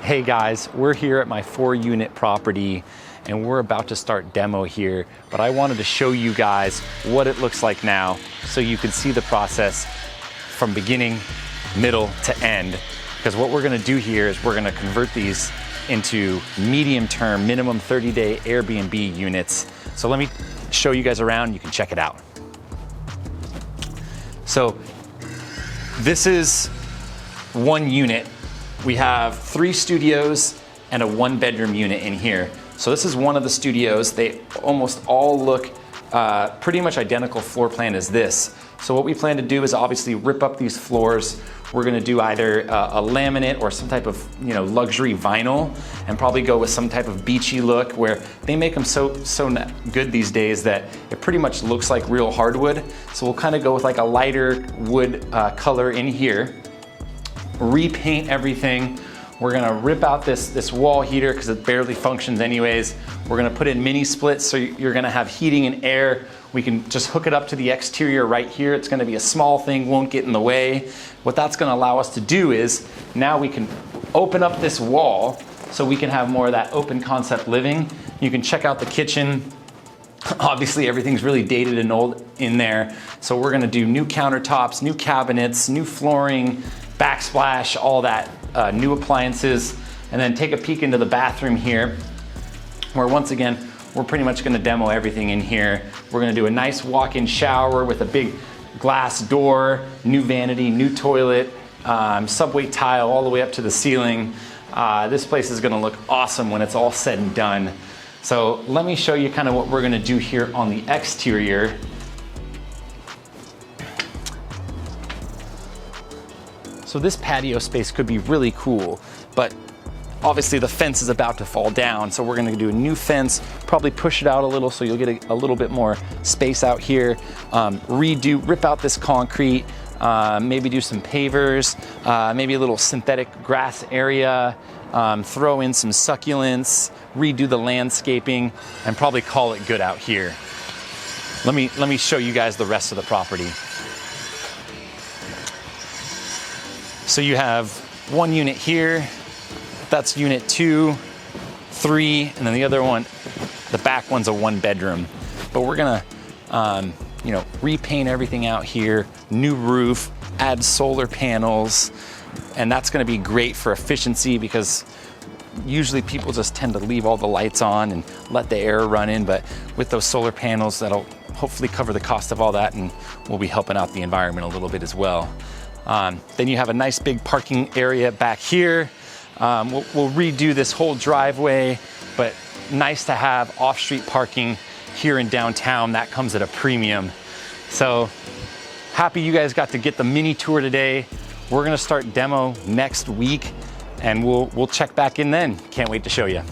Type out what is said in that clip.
Hey guys, we're here at my 4-unit property and we're about to start demo here, but I wanted to show you guys what it looks like now so you can see the process from beginning, middle to end. Because what we're gonna do here is we're gonna convert these into medium-term, minimum 30-day Airbnb units. So let me show you guys around, you can check it out. So this is 1 unit. We have 3 studios and a 1-bedroom unit in here. So this is one of the studios. They almost all look pretty much identical floor plan as this. So what we plan to do is obviously rip up these floors. We're gonna do either a laminate or some type of luxury vinyl, and probably go with some type of beachy look where they make them so good these days that it pretty much looks like real hardwood. So we'll kind of go with like a lighter wood color in here. Repaint everything. We're gonna rip out this wall heater because it barely functions anyways. We're gonna put in mini splits so you're gonna have heating and air. We can just hook it up to the exterior right here. It's gonna be a small thing, won't get in the way. What that's gonna allow us to do is now we can open up this wall so we can have more of that open concept living. You can check out the kitchen. Obviously everything's really dated and old in there. So we're gonna do new countertops, new cabinets, new flooring, backsplash, all that, new appliances, and then take a peek into the bathroom here, where once again, we're pretty much gonna demo everything in here. We're gonna do a nice walk-in shower with a big glass door, new vanity, new toilet, subway tile all the way up to the ceiling. This place is gonna look awesome when it's all said and done. So let me show you kind of what we're gonna do here on the exterior. So this patio space could be really cool, but obviously the fence is about to fall down. So we're gonna do a new fence, probably push it out a little so you'll get a little bit more space out here. Rip out this concrete, maybe do some pavers, maybe a little synthetic grass area, throw in some succulents, redo the landscaping, and probably call it good out here. Let me show you guys the rest of the property. So you have 1 unit here, that's unit 2, 3, and then the other one, the back one's a 1-bedroom. But we're gonna, repaint everything out here, new roof, add solar panels, and that's gonna be great for efficiency because usually people just tend to leave all the lights on and let the air run in, but with those solar panels, that'll hopefully cover the cost of all that, and we'll be helping out the environment a little bit as well. Then you have a nice big parking area back here. We'll redo this whole driveway, but nice to have off-street parking here in downtown. That comes at a premium. So happy you guys got to get the mini tour today. We're gonna start demo next week, and we'll check back in then. Can't wait to show you.